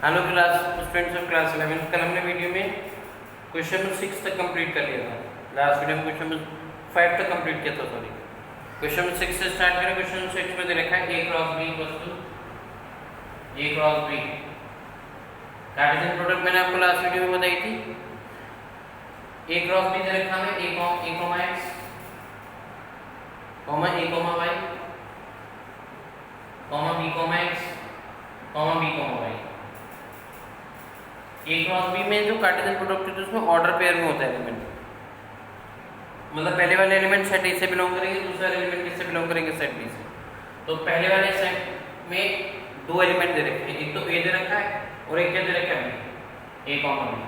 Hello class students of class 11। कल हमने video में क्वेश्चन नंबर 6 तक कंप्लीट कर लिया था। लास्ट वीडियो में क्वेश्चन नंबर 5 तक कंप्लीट किया था। सॉरी, क्वेश्चन नंबर 6 से स्टार्ट करें। क्वेश्चन नंबर 6 में दे रखा है a cross b equals to a cross b। Cartesian product मैंने आपको लास्ट वीडियो में बताई थी। a क्रॉस b दे रखा है a, x, a, y, a, b, x, b, y। A cross B में जो कार्टेशियन प्रोडक्ट है उसमें ऑर्डर पेयर में होता है एलिमेंट। मतलब पहले वाले एलिमेंट सेट ए से बिलोंग करेंगे, दूसरा एलिमेंट किससे बिलोंग करेंगे? सेट बी से। तो पहले वाले सेट में दो एलिमेंट दे रखे हैं, एक तो ए दे रखा है और एक क्या दे रखा है? बी, ए कॉमा बी।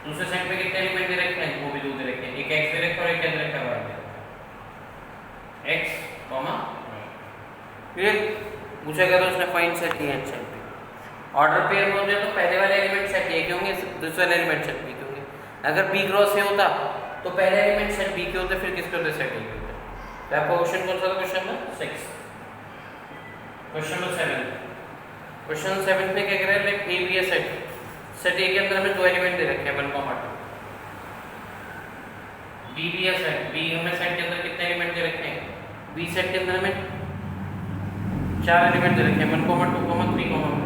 दूसरे सेट में कितने एलिमेंट दे रखे हैं? वो भी दो दे रखे हैं, एक एक्स दे रखा है और एक क्या दे रखा है? वाई दे रखा है, एक्स कॉमा वाई। फिर पूछा गया तो उसने find set A and set B. Order pair में होते हैं तो पहले वाले एलिमेंट सेट ए के होंगे, दूसरे वाले एलिमेंट सेट बी के होंगे। अगर बी क्रॉस ए होता तो पहले एलिमेंट सेट बी के होते, फिर किसके होते? सेट ए के होते। तो आपका क्वेश्चन कौन सा था? Question number 6। Question number 7। Question number 7 में क्या कह रहा है? Like A B A set A के अंदर हमें दो एलिमेंट दे रखे हैं 1, 2। B B A set B हमें सेट के अंदर कितने एलिमेंट दे रखे हैं? बी सेट के अंदर हमें 4 एलिमेंट दे रखे हैं 1, 2, 3, 1, 2, 3, 4।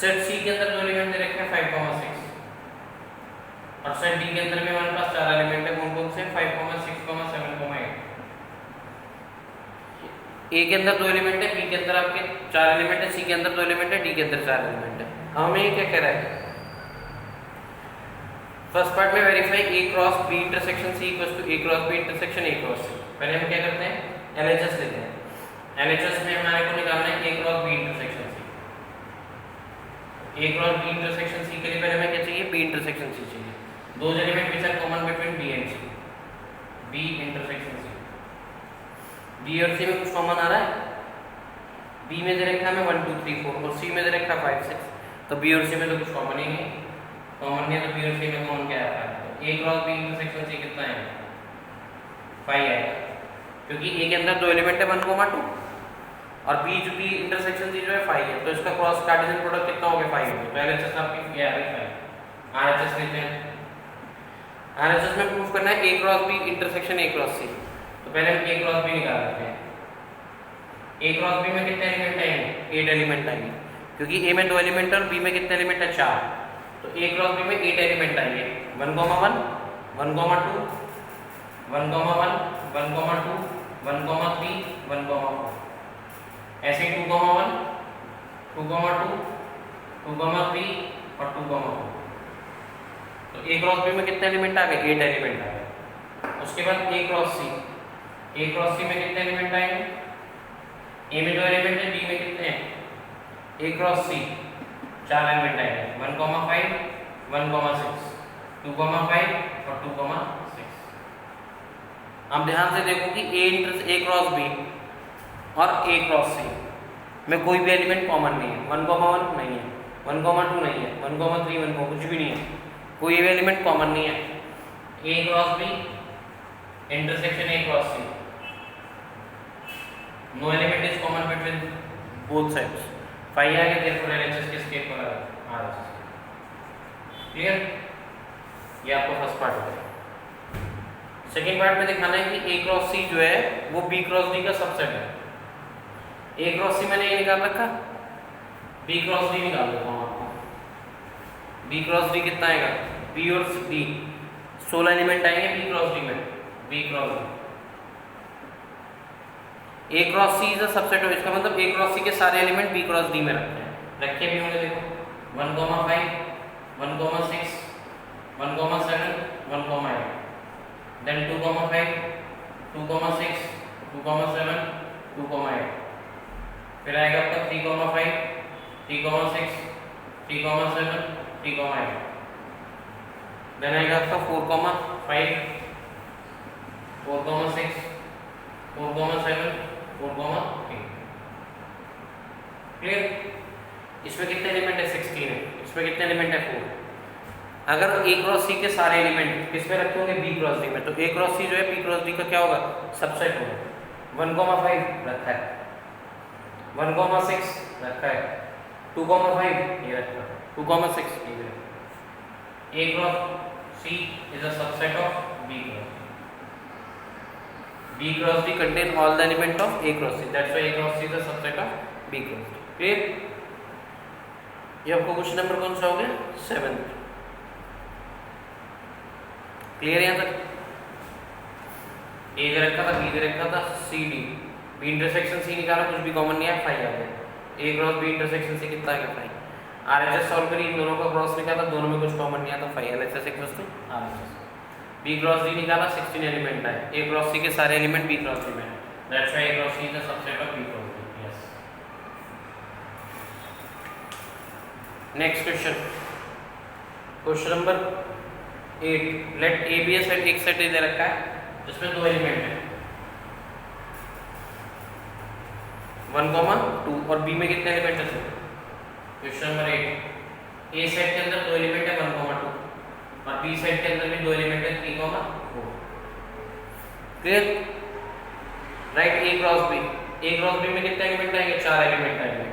सेट सी के अंदर दो एलिमेंट दे रखे हैं 5, 6। और सेट डी के अंदर में हमारे पास 4 एलिमेंट है, कौन कौन से? 5, 6, 7, 8। ए के अंदर दो एलिमेंट है, बी के अंदर आपके 4 एलिमेंट है, सी के अंदर दो एलिमेंट है, डी के अंदर 4 एलिमेंट है। हमें ये क्या कह रहा है? फर्स्ट पार्ट में verify A cross B intersection C equals to A cross B intersection A cross C. पहले हम क्या करते हैं? एलएचएस लेते हैं। एलएचएस में हमारे को निकालना है A cross B intersection C. A cross B intersection सी के लिए पहले हमें क्या चाहिए? बी इंटरसेक्शन सी चाहिए। दो element which are common between B and C, B intersection C. B और सी में कुछ कॉमन आ रहा है? बी में दे रखा है हमें 1, 2, 3, 4 और सी में दे रखा है 5, 6। तो बी और सी में तो कुछ कॉमन ही नहीं, कॉमन नहीं है। तो बी और सी में कॉमन क्या आता है? तो ए क्रॉस बी इंटरसेक्शन सी कितना है? 5 आएगा, क्योंकि ए के अंदर दो एलिमेंट है 1, 2 और बी जो बी इंटरसेक्शन सी जो है 5 है। तो इसका क्रॉस कार्टेशियन प्रोडक्ट कितना हो गया? 5 हो गया। तो एलएचएस आपकी क्या है? 5। आरएचएस लेते हैं। आरएचएस में प्रूफ करना है A cross B intersection A cross C. तो पहले हम ए क्रॉस बी निकाल लेते हैं। ए क्रॉस बी में कितने एलिमेंट आएंगे? 8 एलिमेंट आएंगे, क्योंकि ए में दो एलिमेंट है और बी में कितने एलिमेंट है? 4। तो ए क्रॉस बी में 8 एलिमेंट आएंगे 1, 1, 1, 2, 1, 1, 1, 2, 1, 3, 1, 4। ऐसे ही 2, 1, 2, 2, 3 और 2, 4। तो ए क्रॉस बी में कितने एलिमेंट आ गए? 8 एलिमेंट आ गए। उसके बाद ए क्रॉस सी। ए क्रॉस सी में कितने एलिमेंट आएंगे? ए में दो एलिमेंट है, बी में कितने हैं? ए क्रॉस सी 4 एलिमेंट आएंगे 1, 5, 1, 6, 2, 5 और 2, 6। अब ध्यान से देखो कि ए क्रॉस बी और ए क्रॉस सी में कोई भी एलिमेंट कॉमन नहीं है। 1, 1 नहीं है, 1, 2 नहीं है, 1, 3, 1, 4 कुछ भी नहीं है, कोई भी एलिमेंट कॉमन नहीं है। A cross B intersection A cross C, no element is common between both sides. 5 आ गया, देयरफॉर एलएचएस किसके इक्वल आ रहा है? क्लियर? ये आपको फर्स्ट पार्ट हो गया। सेकेंड पार्ट में दिखाना है कि ए क्रॉस सी जो है वो बी क्रॉस डी का सबसेट है। ए क्रॉस सी मैंने ये निकाल रखा, बी क्रॉस डी निकाल देता हूँ आपको। बी क्रॉस डी कितना आएगा? बी और डी 16 एलिमेंट आएंगे बी क्रॉस डी में। B cross D A cross C is a subset of, इसका मतलब ए क्रॉस सी के सारे एलिमेंट बी क्रॉस डी में रखे हैं। रखे भी होंगे, देखो 1, 5, 1, 6, 1, 7, 1, 8। देन 2, 5, 2, 6, 2, 7, 2, 8। फिर आएगा आपका 3, 5, 3, 6, 3, 7, 3, 8। देन आएगा आपका 4, 5, 4, 6, 4, 7, 4, 3। क्लियर? इसमें कितने एलिमेंट है? 16 है। इसमें कितने एलिमेंट है? 4। अगर ए क्रॉस सी के सारे एलिमेंट किस में रखे होंगे? बी क्रॉस डी में। तो ए क्रॉस सी जो है बी क्रॉस डी का क्या होगा? सबसेट होगा। 1, 5 रखा है। 1,6 रखा है, 2,5 ये रखा है, 2,6 ये रखा है। A cross C is a subset of B cross D. B cross D contain all the element of A cross C. That's why A cross C is a subset of B cross D. Clear? ये आपको question number कौन सा हो गया? 7. Clear यहाँ तक? A दे रखा था, B दे रखा था, C D. B intersection C निकाला, कुछ भी कॉमन नहीं है, 5 आ गया। A cross B intersection C कितना आ गया? 5. RHS सॉल्व करी, इन दोनों का क्रॉस निकाला, दोनों में कुछ कॉमन नहीं आता, 5 LHS equals to RHS। B cross D निकाला, 16 एलिमेंट आए। A क्रॉस C के सारे एलिमेंट B क्रॉस D में हैं। That's why A cross C is a subset of B cross D. Yes. Next question. Question number 8. Let A be a set, एक set दे रखा है जिसमें दो एलिमेंट हैं 1,2 और B में कितने एलिमेंट हैं? Question number 8. A सेट के अंदर दो एलिमेंट है 1,2 और B सेट के अंदर भी दो एलिमेंट है 3,4. Clear? Right. A cross B. A cross B में कितने एलिमेंट आएंगे? 4 एलिमेंट आएंगे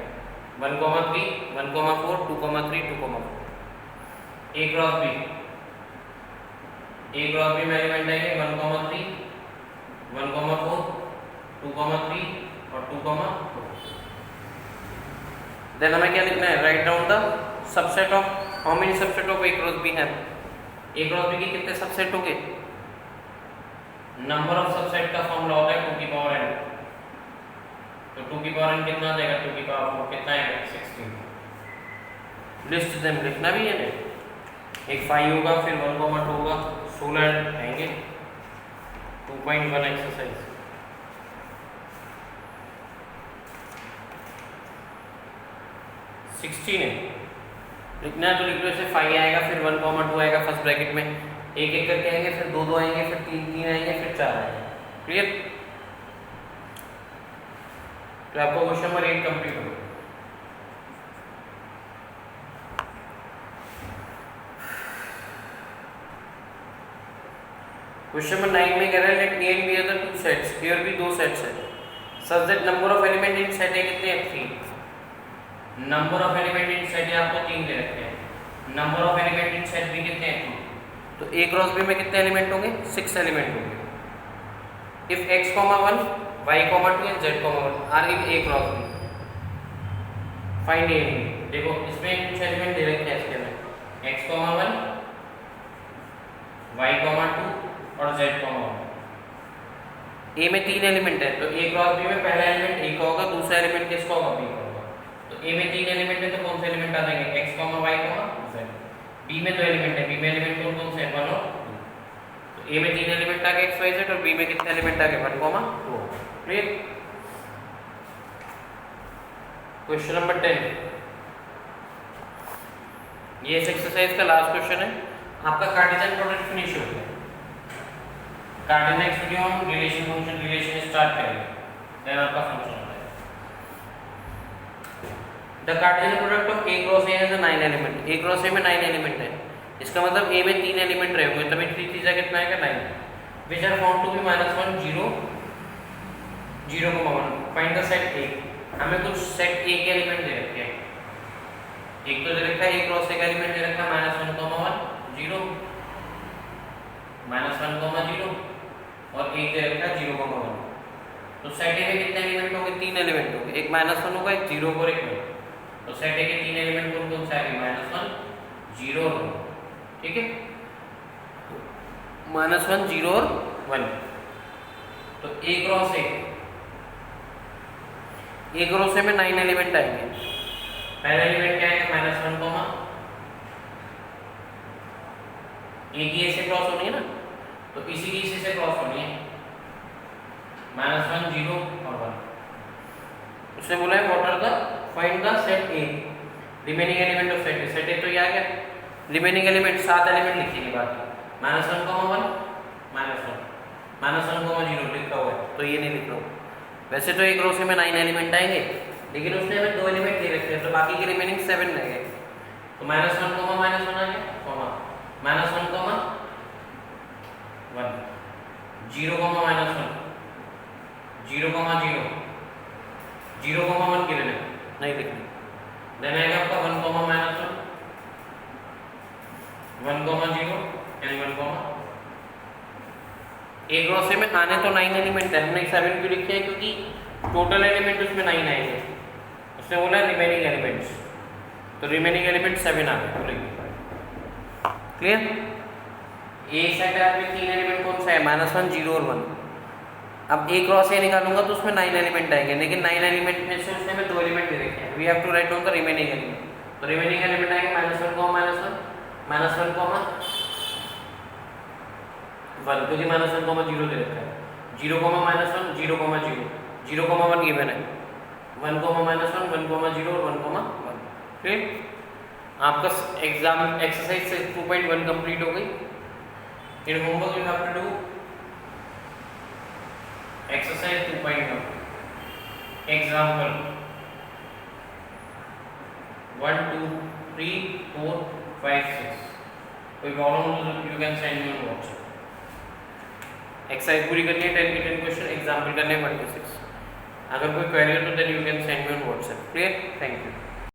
1,3, 1,4, 2,3, 2,4. A cross B. A cross B में एलिमेंट आएंगे 1,3, 1,4, 2,3 और 2,4. देन हमें क्या लिखना है? Right down the subset of how many subset of A cross B है? A क्रॉस B के कितने सबसेट होंगे? नंबर ऑफ सबसेट का फॉर्मूला होता है 2 की पावर n. तो 2 की पावर n कितना आ जाएगा? 2 की पावर 4 कितना आएगा? 16. लिस्ट देम लिखना भी है ना, एक 5 होगा, फिर 1,2 होगा, 16 आएंगे. 2.1 एक्सरसाइज. है लिखना है तो लिख लो. इसे 5 आएगा, फिर 1,2 आएगा फर्स्ट ब्रैकेट में, एक एक करके आएंगे, फिर 2 2 आएंगे, फिर 3 3 आएंगे, फिर 4 आएंगे. क्लियर? तो आपको क्वेश्चन नंबर 8 कंप्लीट हो गया. क्वेश्चन नंबर 9 में कह रहा है late A and B are the two sets. A और B दो सेट्स हैं. Such that number of element in set A कितने हैं? 3. Number of element in set A आपको 3 दे रखे हैं. Number of element in set B कितने हैं? 2. तो A क्रॉस B में कितने एलिमेंट होंगे? 6 एलिमेंट होंगे. If x, 1, y, 2 and z, 1 are in A cross B, find A and B. देखो इसमें कुछ एलिमेंट दे रखे हैं इसके अंदर x, 1, y, 2 और z, 1. A में 3 एलिमेंट है तो A क्रॉस B में पहला एलिमेंट A का होगा, दूसरा एलिमेंट किसका होगा? B का. तो A में 3 एलिमेंट है तो कौन से एलिमेंट आ जाएंगे? x, y, z. B में 2 एलिमेंट है, B में एलिमेंट कौन कौन से हैं? 1 और 2. तो A में 3 एलिमेंट आ गए x, y, z और B में कितने एलिमेंट आ गए? 1, 2. क्लियर? Question number 10. ये इस एक्सरसाइज का लास्ट क्वेश्चन है. आपका कार्टेशियन प्रोडक्ट फिनिश हो गया. कार्टेशियन नेक्स्ट वीडियो हम रिलेशन फंक्शन रिलेशन स्टार्ट करेंगे. देन आपका function The Cartesian product of A cross A has a 9 element. A cross A में 9 एलिमेंट है. इसका मतलब A में 3 एलिमेंट रहे होंगे तभी 3 3 कितना आएगा? 9. Which are found to be -1 0 0,1. Find the set A. हमें कुछ सेट A के एलिमेंट दे रखे हैं. एक तो दे रखा है A क्रॉस A का एलिमेंट दे रखा है -1,1 0 -1,0 और एक दे रखा है 0,1. तो सेट A में कितने एलिमेंट होंगे? 3 एलिमेंट होंगे. एक -1 होगा, एक 0 और एक 1. तो सेट A के 3 एलिमेंट कौन कौन से आएंगे? -1 0 और 1. ठीक है, -1 0 और 1. तो A क्रॉस A में 9 एलिमेंट आएंगे. पहला एलिमेंट क्या आएगा? -1, A की A से क्रॉस होनी है ना, तो इसी की इसी से क्रॉस होनी है. -1 0 और 1. उसने बोला है what are the find the set A. Remaining element of set A. Set A तो ये आ गया. रिमेनिंग एलिमेंट 7 एलिमेंट लिखिए बाकी. -1, 1 -1, 0 लिखा हुआ है तो ये नहीं लिख रहा हूँ. वैसे तो एक रो से में 9 एलिमेंट आएंगे, लेकिन उसने हमें 2 एलिमेंट दे रखे हैं तो बाकी के रिमेनिंग 7 रह गए. तो -1, -1 आ गया, -1, -1, 0, 0, 0, 0, 0,1 गिवन है, नहीं लिखना। देन आएगा आपका 1, -1 0 एंड 1, एक रो से में आने तो 9 एलिमेंट है, हमने 7 क्यों लिखे हैं? क्योंकि टोटल एलिमेंट उसमें 9 आएंगे, उसने बोला रिमेनिंग एलिमेंट्स, तो रिमेनिंग एलिमेंट 7 आ गए पूरे। क्लियर? ए सेट है आपके 3 एलिमेंट कौन सा है? -1 0 और 1। अब एक रो से निकालूंगा तो उसमें 9 एलिमेंट आएंगे, लेकिन 9 एलिमेंट में से उसने में 2 एलिमेंट दे रखे हैं। We have to write down the remaining element. तो रिमेनिंग एलिमेंट आएंगे -1, -1, -1, क्योंकि -1, 0 दे रखा है। 0, -1 0, 0, 0,1 गिवन है। 1, -1 1, 0 और 1, 1। फिर आपका एग्जाम एक्सरसाइज 2.1 कंप्लीट हो गई। In homework you have to do exercise 2.1 example 1 2 3 4 5 6। कोई प्रॉब्लम हो तो you can send me on WhatsApp. Exercise पूरी करनी है, 10 के 10 क्वेश्चन एग्जाम्पल करने हैं 1 to 6। अगर कोई क्वेरी हो तो then you can send me on WhatsApp. Clear? Thank you.